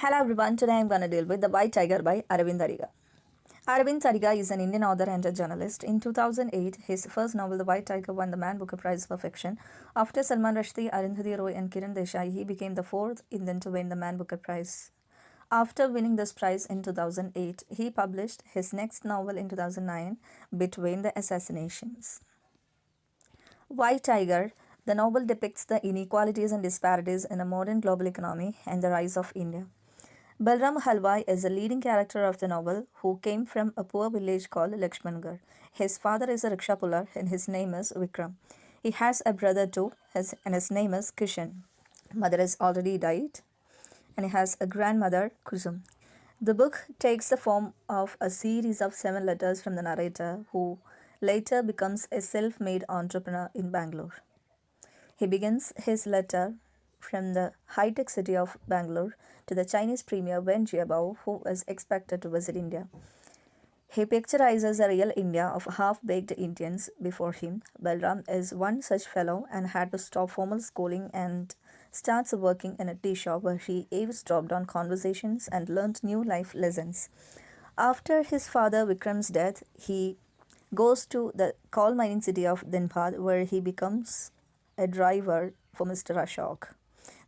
Hello everyone, today I'm gonna deal with The White Tiger by Aravind Adiga. Aravind Adiga is an Indian author and a journalist. In 2008, his first novel, The White Tiger, won the Man Booker Prize for Fiction. After Salman Rushdie, Arundhati Roy, and Kiran Desai, he became the fourth Indian to win the Man Booker Prize. After winning this prize in 2008, he published his next novel in 2009, Between the Assassinations. White Tiger, the novel depicts the inequalities and disparities in a modern global economy and the rise of India. Balram Halwai is the leading character of the novel, who came from a poor village called Lakshmangarh. His father is a rickshaw puller and his name is Vikram. He has a brother too, and his name is Kishan. Mother has already died, and he has a grandmother, Kusum. The book takes the form of a series of 7 letters from the narrator, who later becomes a self made entrepreneur in Bangalore. He begins his letter from the high-tech city of Bangalore to the Chinese premier Wen Jiabao, who is expected to visit India. He picturizes a real India of half-baked Indians before him. Balram is one such fellow and had to stop formal schooling and starts working in a tea shop where he eavesdropped on conversations and learned new life lessons. After his father Vikram's death, he goes to the coal mining city of Dhanbad where he becomes a driver for Mr. Ashok,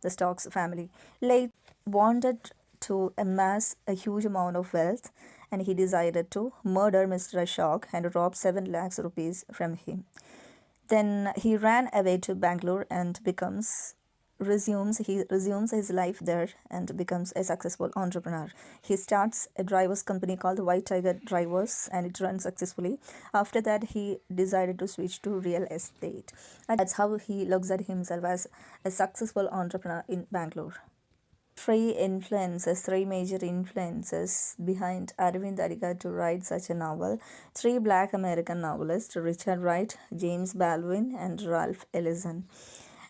the Stokes family. Late wanted to amass a huge amount of wealth and he decided to murder Mr. Ashok and rob 7 lakhs rupees from him. Then he ran away to Bangalore and resumes his life there and becomes a successful entrepreneur. He starts a drivers company called the White Tiger Drivers and it runs successfully. After that he decided to switch to real estate. And that's how he looks at himself as a successful entrepreneur in Bangalore. Three major influences behind Aravind Adiga to write such a novel. 3 Black American novelists, Richard Wright, James Baldwin, and Ralph Ellison.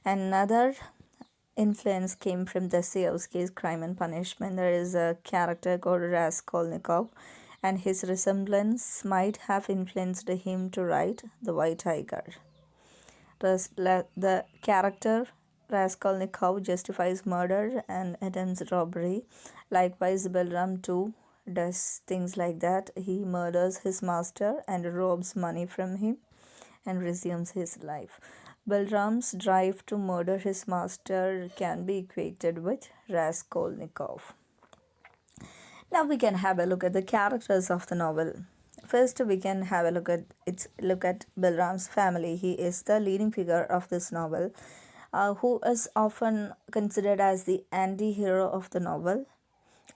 Another influence came from Dostoevsky's Crime and Punishment. There is a character called Raskolnikov, and his resemblance might have influenced him to write The White Tiger. The character Raskolnikov justifies murder and attempts robbery. Likewise, Balram too does things like that. He murders his master and robs money from him and resumes his life. Balram's drive to murder his master can be equated with Raskolnikov. Now we can have a look at the characters of the novel. First, we can have a look at Balram's family. He is the leading figure of this novel, who is often considered as the anti-hero of the novel,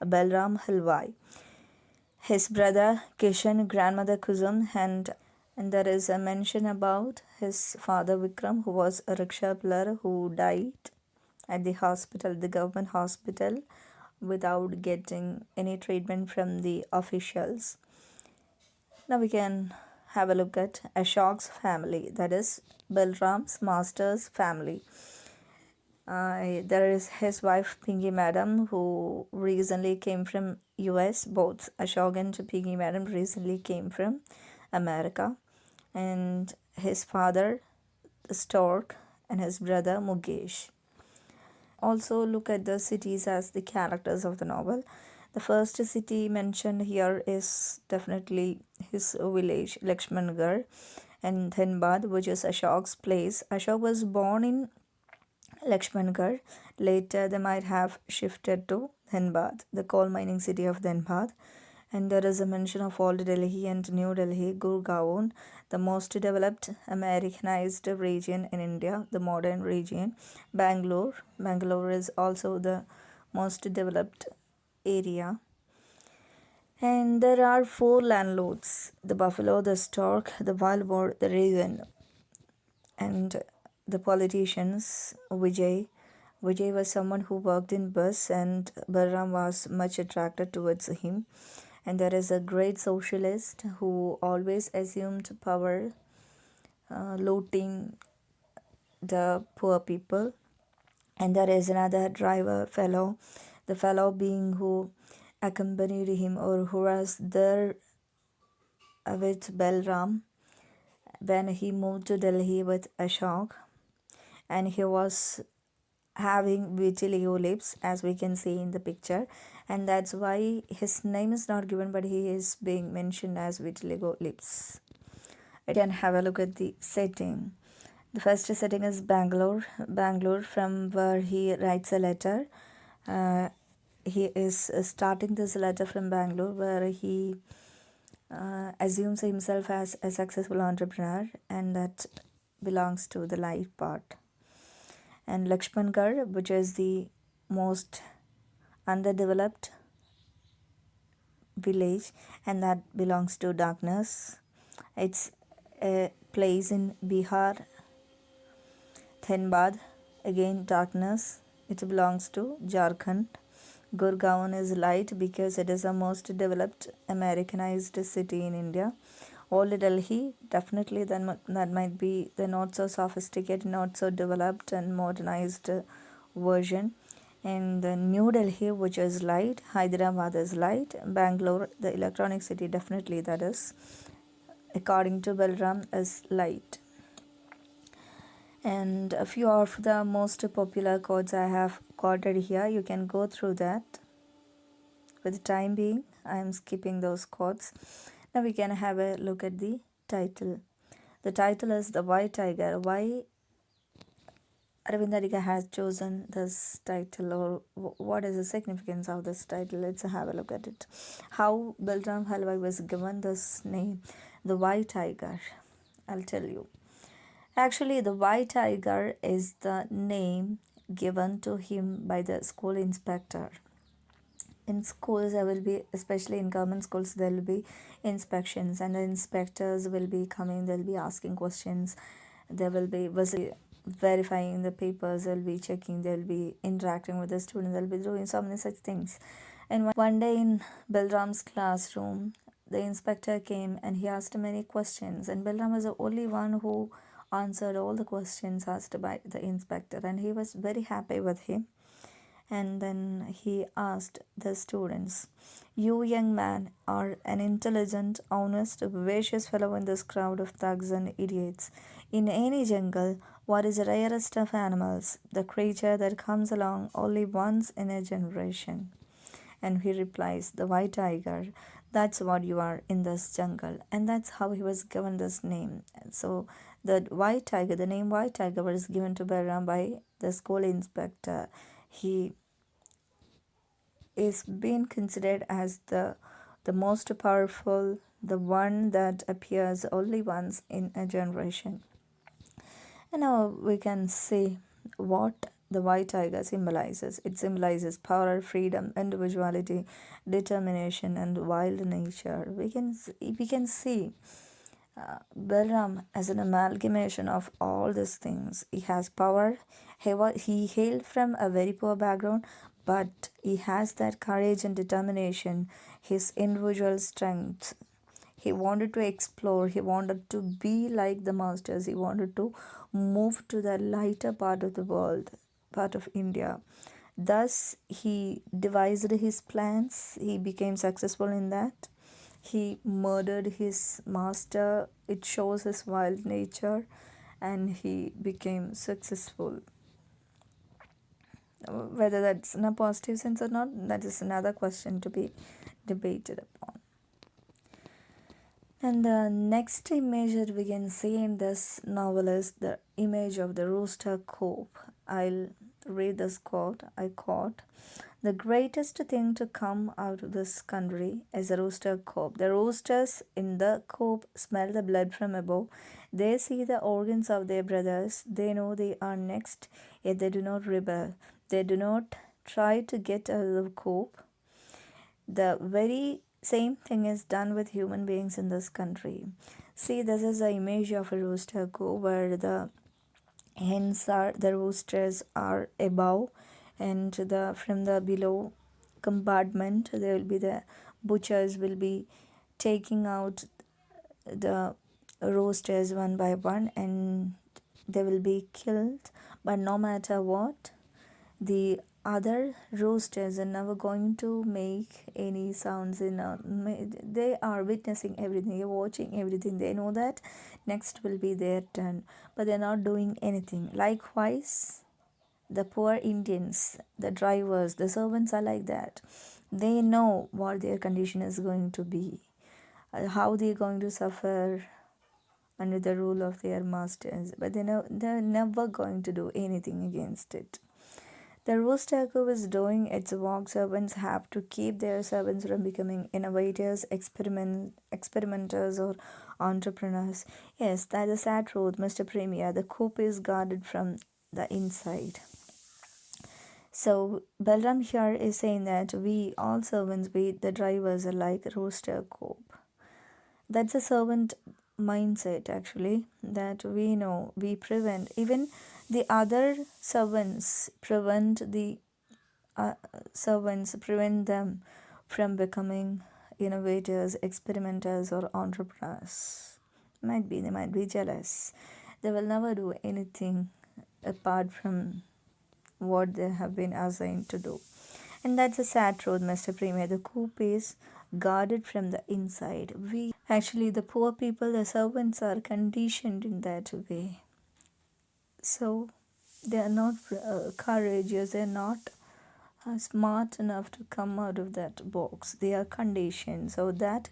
Balram Halwai. His brother Kishan, grandmother Kusum, and there is a mention about his father Vikram, who was a rickshaw puller who died at the hospital, the government hospital, without getting any treatment from the officials. Now we can have a look at Ashok's family, that is Balram's master's family. There is his wife Pinky Madam, who recently came from US. Both Ashok and Pinky Madam recently came from America, and his father Stork and his brother Mukesh. Also look at the cities as the characters of the novel. The first city mentioned here is definitely his village, Lakshmangarh, and Dhanbad, which is Ashok's place. Ashok was born in Lakshmangarh. Later, they might have shifted to Dhanbad, the coal mining city of Dhanbad. And there is a mention of Old Delhi and New Delhi, Gurgaon, the most developed Americanized region in India, the modern region. Bangalore is also the most developed area. And there are 4 landlords: the buffalo, the stork, the wild boar, the raven. And the politicians, Vijay was someone who worked in bus, and Balram was much attracted towards him. And there is a great socialist who always assumed power, looting the poor people. And there is another driver fellow, the fellow being who accompanied him or who was there with Balram when he moved to Delhi with Ashok, and he was having vitiligo lips, as we can see in the picture, and that's why his name is not given, but he is being mentioned as vitiligo lips. You can have a look at the setting. The first setting is Bangalore, from where he writes a letter. He is starting this letter from Bangalore, where he assumes himself as a successful entrepreneur, and that belongs to the life part. And Lakshmangarh, which is the most underdeveloped village, and that belongs to darkness. It's a place in Bihar. Dhanbad, again darkness, it belongs to Jharkhand. Gurgaon is light because it is the most developed Americanized city in India. Old Delhi, definitely that might be the not so sophisticated, not so developed and modernized version. And the New Delhi, which is light, Hyderabad is light, Bangalore, the electronic city, definitely that is, according to Balram, is light. And a few of the most popular quotes I have quoted here, you can go through that. With the time being, I am skipping those quotes. Now we can have a look at the title. The title is The White Tiger. Why Aravind Adiga has chosen this title, or what is the significance of this title? Let's have a look at it. How Balram Halwai was given this name, The White Tiger. I'll tell you. Actually, the White Tiger is the name given to him by the school inspector. In schools, there will be, especially in government schools, there will be inspections, and the inspectors will be coming, they'll be asking questions, they will be verifying the papers, they'll be checking, they'll be interacting with the students, they'll be doing so many such things. And one day in Balram's classroom, the inspector came and he asked many questions, and Balram was the only one who answered all the questions asked by the inspector, and he was very happy with him. And then he asked the students, "You young man are an intelligent, honest, vivacious fellow in this crowd of thugs and idiots. In any jungle, what is the rarest of animals? The creature that comes along only once in a generation." And he replies, "The white tiger. That's what you are in this jungle." And that's how he was given this name. So the white tiger, the name white tiger, was given to Balaram by the school inspector. He is being considered as the most powerful, the one that appears only once in a generation. And now we can see what the white tiger symbolizes. It symbolizes power, freedom, individuality, determination, and wild nature. We can see Balram as an amalgamation of all these things. He has power. He hailed from a very poor background, but he has that courage and determination, his individual strength. He wanted to explore, he wanted to be like the masters, he wanted to move to the lighter part of the world, part of India. Thus, he devised his plans, he became successful in that. He murdered his master, it shows his wild nature, and he became successful. Whether that's in a positive sense or not, that is another question to be debated upon. And the next image that we can see in this novel is the image of the rooster coop. I'll read this quote. I quote, "The greatest thing to come out of this country is a rooster coop. The roosters in the coop smell the blood from above. They see the organs of their brothers. They know they are next, yet they do not rebel. They do not try to get out of the coop. The very same thing is done with human beings in this country. See, this is the image of a rooster coop where the the roosters are above, and from the below compartment there will be the butchers will be taking out the roosters one by one, and they will be killed. But no matter what, the other roosters are never going to make any sounds they are witnessing everything, they're watching everything, they know that next will be their turn, but they're not doing anything. Likewise, the poor Indians, the drivers, the servants are like that. They know what their condition is going to be, how they're going to suffer under the rule of their masters, but they know they're never going to do anything against it. The rooster coop is doing its work. Servants have to keep their servants from becoming innovators, experimenters, or entrepreneurs. Yes, that's a sad truth, Mr. Premier. The coop is guarded from the inside. So Balram here is saying that we all servants, we the drivers, are like rooster coop. That's a servant mindset actually, that we know we prevent even the other servants, uh, prevent them from becoming innovators, experimenters, or entrepreneurs. Might be they might be jealous. They will never do anything apart from what they have been assigned to do. And that's a sad truth, Mr. Premier. The coop is guarded from the inside. We actually, the poor people, the servants are conditioned in that way. So they are not courageous, they are not smart enough to come out of that box. They are conditioned. So that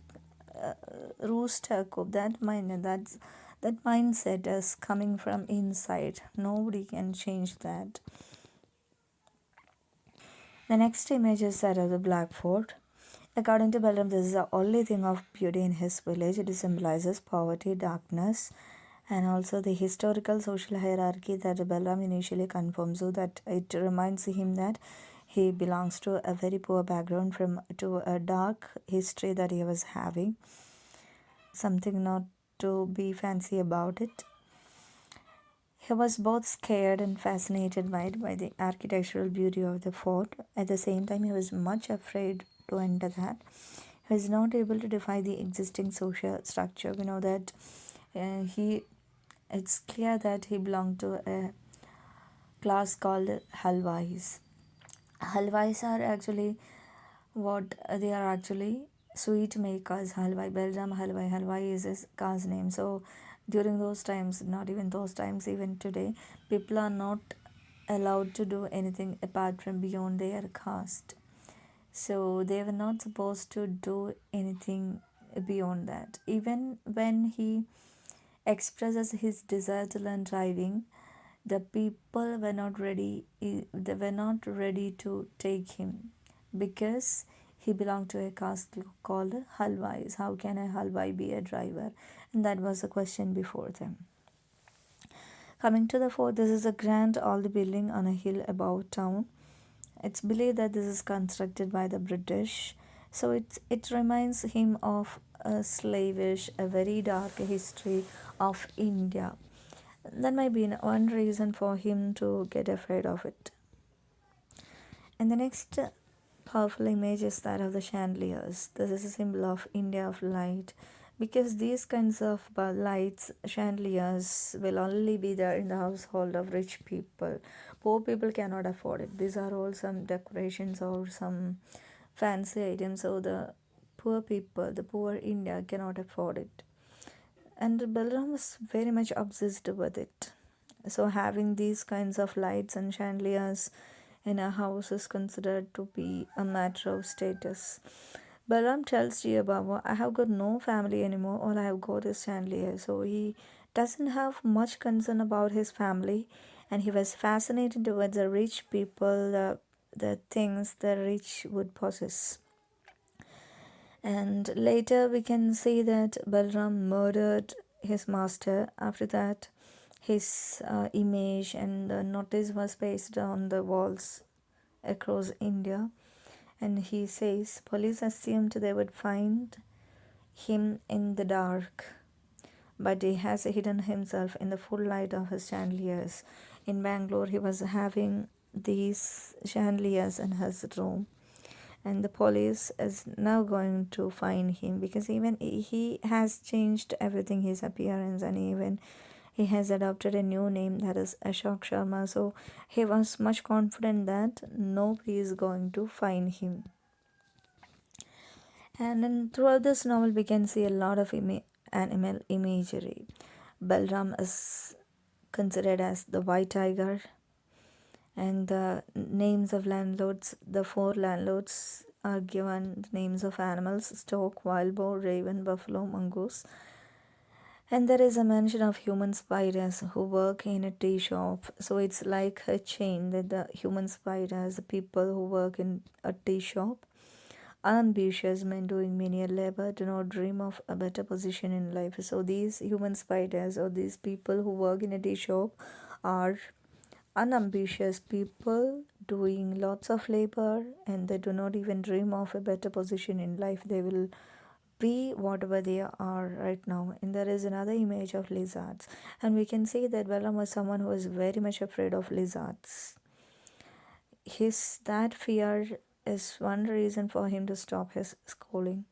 uh, rooster coop, that mindset is coming from inside. Nobody can change that. The next image is that of the Black Fort. According to Balaram, this is the only thing of beauty in his village. It symbolizes poverty, darkness, and also the historical social hierarchy that Balaram initially confirms, so that it reminds him that he belongs to a very poor background from to a dark history that he was having. Something not to be fancy about it. He was both scared and fascinated by the architectural beauty of the fort. At the same time, he was much afraid to enter that. He was not able to defy the existing social structure. We know that he. It's clear that he belonged to a class called halwais. Halwais are actually what they are actually sweet makers. Halwai, Belgium halwai. Halwai is his caste name. So during those times, not even those times, even today, people are not allowed to do anything apart from beyond their caste. So they were not supposed to do anything beyond that. Even when he expresses his desire to learn driving, the people were not ready. They were not ready to take him because he belonged to a caste called halwais. How can a halwai be a driver? And that was the question before them. Coming to the fort, this is a grand old building on a hill above town. It's believed that this is constructed by the British, so it reminds him of a slavish, a very dark history of India. That might be one reason for him to get afraid of it. And the next powerful image is that of the chandeliers. This is a symbol of India of light, because these kinds of lights, chandeliers, will only be there in the household of rich people. Poor people cannot afford it. These are all some decorations or some fancy items, so the poor people, the poor India cannot afford it. And Balram was very much obsessed with it. So having these kinds of lights and chandeliers in a house is considered to be a matter of status. Balram tells Jia Baba, I have got no family anymore, all I have got is chandelier. So he doesn't have much concern about his family, and he was fascinated towards the rich people, the things the rich would possess. And later we can see that Balram murdered his master. After that, his image and the notice was pasted on the walls across India. And he says police assumed they would find him in the dark, but he has hidden himself in the full light of his chandeliers. In Bangalore, he was having these chandeliers in his room, and the police is now going to find him because even he has changed everything, his appearance, and even he has adopted a new name, that is Ashok Sharma. So he was much confident that nobody is going to find him. And then throughout this novel, we can see a lot of animal imagery. Balram is considered as the white tiger, And the names of landlords, the four landlords are given the names of animals: stork, wild boar, raven, buffalo, mongoose. And there is a mention of human spiders who work in a tea shop. So it's like a chain that the human spiders, the people who work in a tea shop, ambitious men doing menial labor, do not dream of a better position in life. So these human spiders, or these people who work in a tea shop, are unambitious people doing lots of labor, and they do not even dream of a better position in life. They will be whatever they are right now. And there is another image of lizards, and we can see that Balaam was someone who was very much afraid of lizards. His that fear is one reason for him to stop his schooling.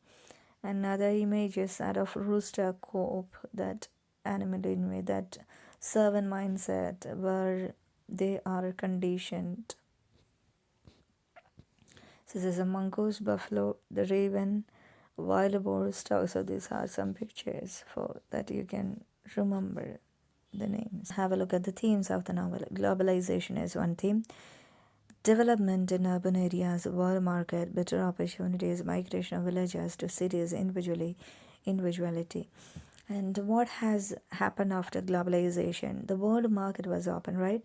Another image is that of rooster, coop, that animal image, that servant mindset where they are conditioned. So there's a mongoose, buffalo, the raven, wild boar, stock. So these are some pictures for that you can remember the names. Have a look at the themes of the novel. Globalization is one theme. Development in urban areas, world market, better opportunities, migration of villagers to cities, individuality. And what has happened after globalization? The world market was open, right?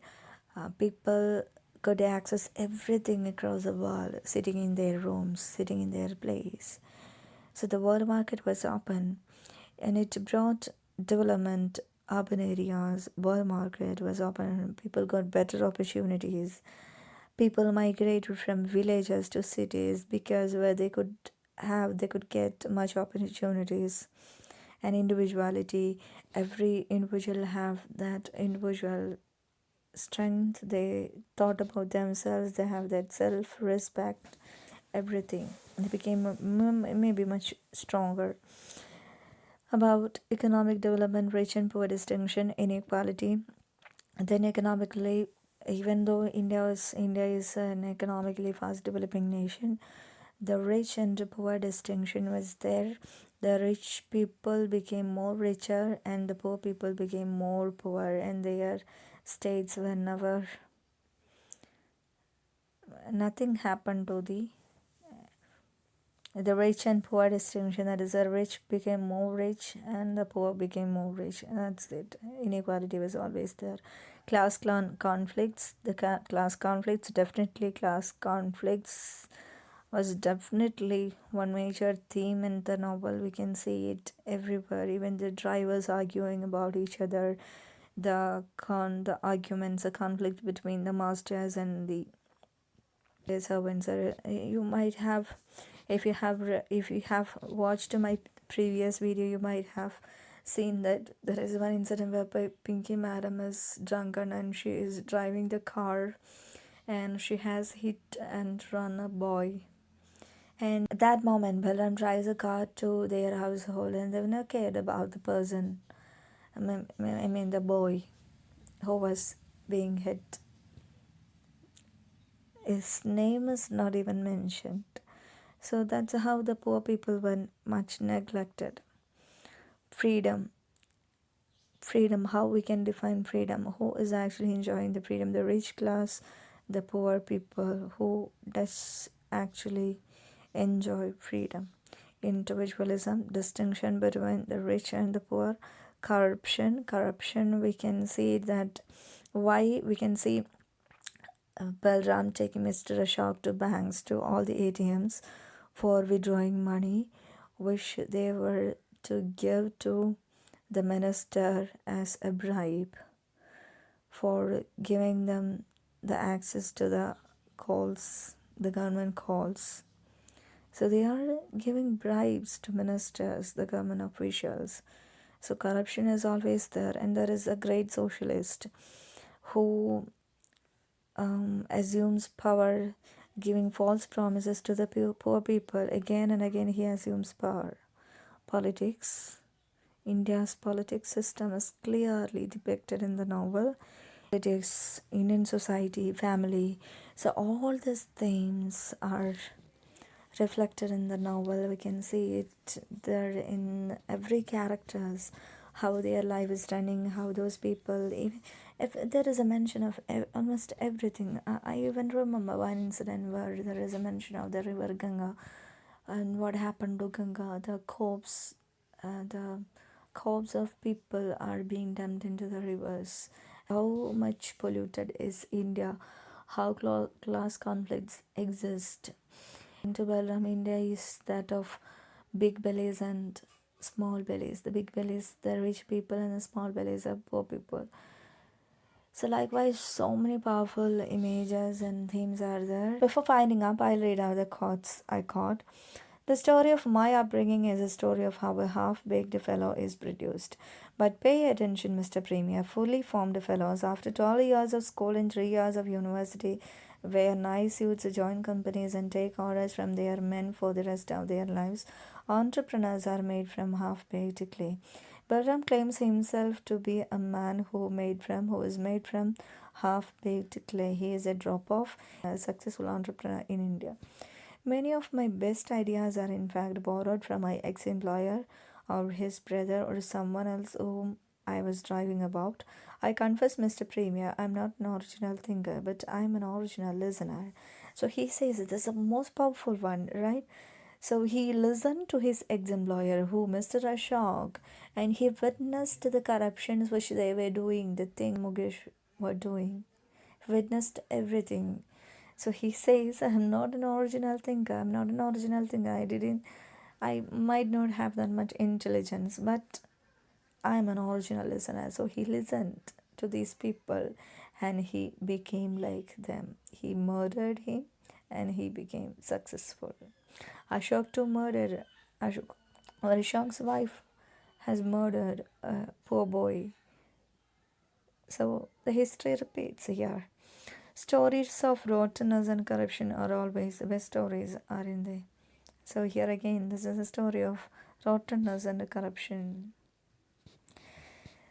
People could access everything across the world, sitting in their rooms, sitting in their place. So the world market was open, and it brought development. Urban areas, world market was open. People got better opportunities. People migrated from villages to cities because where they could get much opportunities and individuality. Every individual have that individual strength. They thought about themselves. They have that self-respect, everything. They became maybe much stronger. About economic development, rich and poor distinction, inequality. Then economically, even though India is an economically fast developing nation, the rich and the poor distinction was there. The rich people became more richer and the poor people became more poor, and their states were never, nothing happened to the rich and poor distinction. That is, the rich became more rich and the poor became more rich. That's it. Inequality was always there. Conflicts, class conflicts, definitely class conflicts was definitely one major theme in the novel. We can see it everywhere. Even the drivers arguing about each other, the arguments, the conflict between the masters and the servants. You might have, if you have watched my previous video, you might have seen that there is one incident where Pinky Madam is drunken and she is driving the car, and she has hit and run a boy. And at that moment, Balram drives a car to their household, and they've not cared about the person. I mean the boy who was being hit. His name is not even mentioned. So that's how the poor people were much neglected. Freedom. Freedom, how we can define freedom? Who is actually enjoying the freedom? The rich class, the poor people. Who does actually enjoy freedom? Individualism, distinction between the rich and the poor. Corruption, we can see that why we can see Balram taking Mr. Ashok to banks, to all the ATMs for withdrawing money, which they were to give to the minister as a bribe for giving them the access to the calls, the government calls. So they are giving bribes to ministers, the government officials. So corruption is always there, and there is a great socialist who assumes power, giving false promises to the poor people. Again and again, he assumes power. Politics. India's politics system is clearly depicted in the novel. Politics, Indian society, family. So all these themes are reflected in the novel. We can see it there in every characters, how their life is running, how those people, if there is a mention of almost everything. I even remember one incident where there is a mention of the river Ganga and what happened to Ganga. The corpse of people are being dumped into the rivers. How much polluted is India? How class conflicts exist? Into Balram, India is that of big bellies and small bellies. The big bellies, the rich people, and the small bellies are poor people. So, likewise, so many powerful images and themes are there. Before finding up, I'll read out the quotes I caught. The story of my upbringing is a story of how a half baked fellow is produced. But pay attention, Mr. Premier. Fully formed fellows, after 12 years of school and 3 years of university, wear nice suits, join companies, and take orders from their men for the rest of their lives. Entrepreneurs are made from half baked clay. Balram claims himself to be a man who is made from half baked clay. He is a drop off, a successful entrepreneur in India. Many of my best ideas are in fact borrowed from my ex employer or his brother or someone else whom I was driving about. I confess, Mr. Premier, I'm not an original thinker, but I'm an original listener. So he says this is the most powerful one, right? So he listened to his ex employer, who Mr. Ashok, and he witnessed the corruptions which they were doing, the thing Mukesh were doing, witnessed everything. So he says, I'm not an original thinker. I'm not an original thinker. I might not have that much intelligence, but I'm an original listener. So he listened to these people and he became like them. He murdered him and he became successful. Ashok too murdered. Ashok's wife has murdered a poor boy. So the history repeats here. Stories of rottenness and corruption are always the best stories are in there. So here again, this is a story of rottenness and corruption.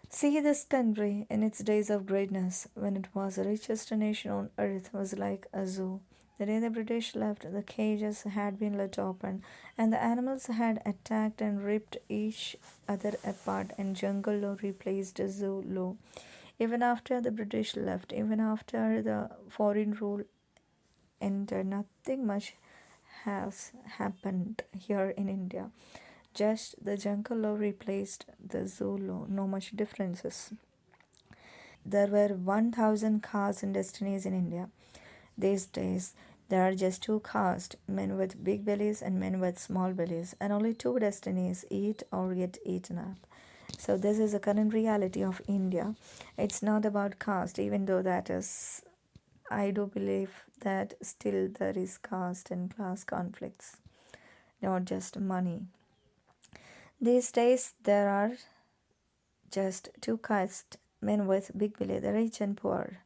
See, this country in its days of greatness, when it was the richest nation on earth, was like a zoo. The day the British left, the cages had been let open, and the animals had attacked and ripped each other apart, and jungle law replaced zoo law. Even after the British left, even after the foreign rule ended, nothing much has happened here in India. Just the jungle law replaced the zoo law, no much differences. There were 1000 castes and destinies in India. These days, there are just two castes, men with big bellies and men with small bellies, and only two destinies, eat or get eaten up. So, this is the current reality of India. It's not about caste, even though that is, I do believe that still there is caste and class conflicts, not just money. These days, there are just two castes, men with big belly, the rich and poor,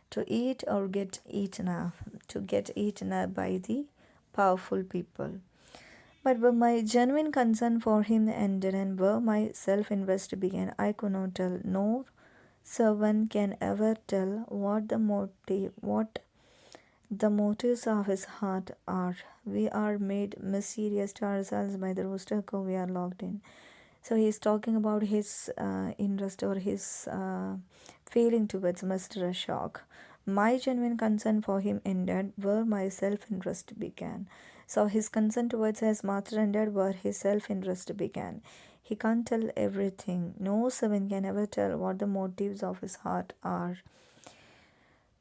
to eat or get eaten up, to get eaten up by the powerful people. But when my genuine concern for him ended and where my self interest began, I could not tell, nor servant can ever tell what the motives of his heart are. We are made mysterious to ourselves by the rooster coop we are locked in. So he's talking about his interest or his feeling towards Mr. Ashok. My genuine concern for him ended where my self interest began. So his concern towards his master ended where his self interest began. He can't tell everything. No servant can ever tell what the motives of his heart are.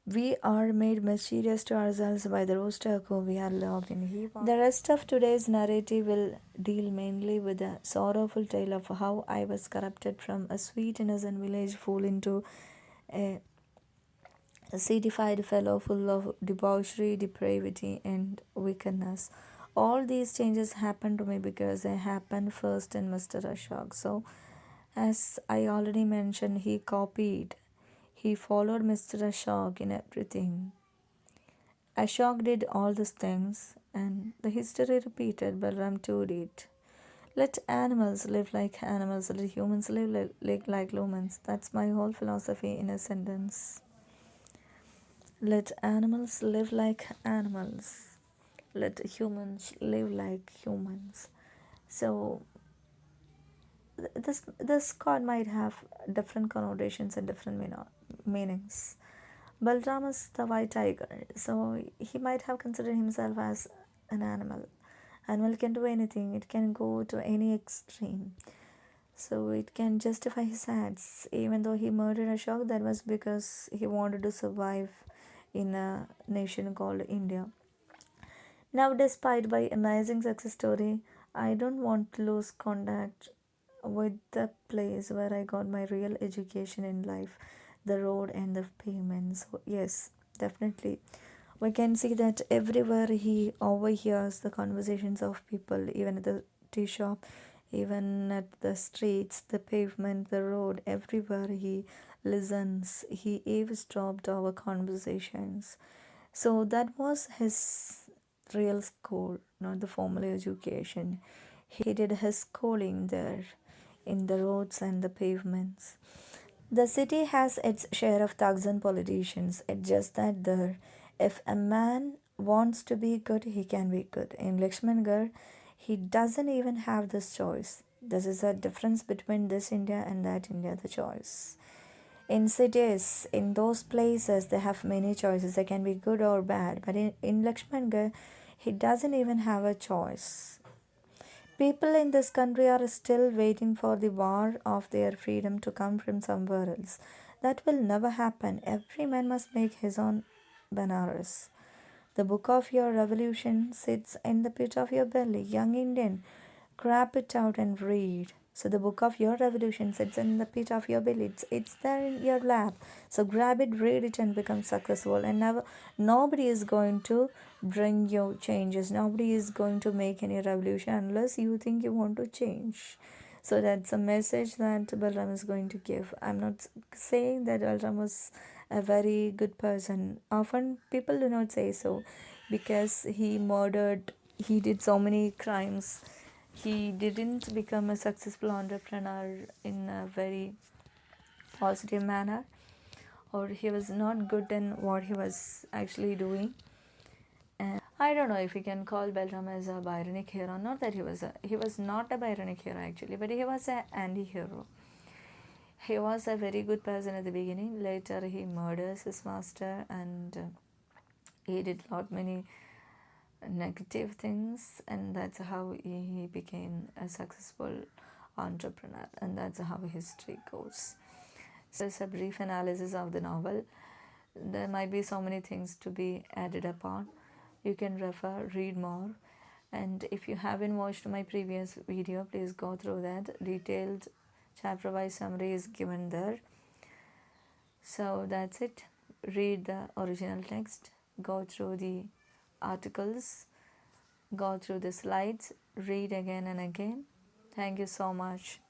We are made mysterious to ourselves by the rooster coop we are locked in. The rest of today's narrative will deal mainly with the sorrowful tale of how I was corrupted from a sweet innocent village fool into a citified fellow full of debauchery, depravity, and wickedness. All these changes happened to me because they happened first in Mr. Ashok. So, as I already mentioned, he followed Mr. Ashok in everything. Ashok did all these things, and the history repeated. Balram too did. Let animals live like animals, let humans live like humans. That's my whole philosophy in a sentence. Let animals live like animals. Let humans live like humans. So, this god might have different connotations and different meanings. Balram is the white tiger, so he might have considered himself as an animal. Animal can do anything, it can go to any extreme. So it can justify his acts. Even though he murdered Ashok, that was because he wanted to survive in a nation called India. Now, despite my amazing success story, I don't want to lose contact with the place where I got my real education in life, the road and the pavement. So, yes, definitely. We can see that everywhere he overhears the conversations of people, even at the tea shop, even at the streets, the pavement, the road, everywhere he listens. He eavesdropped our conversations. So that was his real school, not the formal education. He did his schooling there in the roads and the pavements. The city has its share of thugs and politicians. It's just that there, if a man wants to be good, he can be good. In Lakshmangarh, he doesn't even have this choice. This is a difference between this India and that India, the choice. In cities, in those places, they have many choices. They can be good or bad. But in Lakshmangarh, he doesn't even have a choice. People in this country are still waiting for the war of their freedom to come from somewhere else. That will never happen. Every man must make his own Banaras. The book of your revolution sits in the pit of your belly. Young Indian, grab it out and read. So the book of your revolution sits in the pit of your belly. It's there in your lap. So grab it, read it, and become successful. And never, nobody is going to bring you changes. Nobody is going to make any revolution unless you think you want to change. So that's a message that Balram is going to give. I'm not saying that Balram was a very good person. Often people do not say so because he murdered, he did so many crimes. He didn't become a successful entrepreneur in a very positive manner, or he was not good in what he was actually doing. And I don't know if we can call Balram as a Byronic hero. Not that he was not a Byronic hero actually, but he was an anti-hero. He was a very good person at the beginning. Later he murders his master, and he did lot many negative things, and that's how he became a successful entrepreneur, and that's how history goes. So it's a brief analysis of the novel. There might be so many things to be added upon. You can refer, read more, and if you haven't watched my previous video, please go through that. Detailed chapter wise summary is given there. So that's it. Read the original text, go through the articles, go through the slides, read again and again. Thank you so much.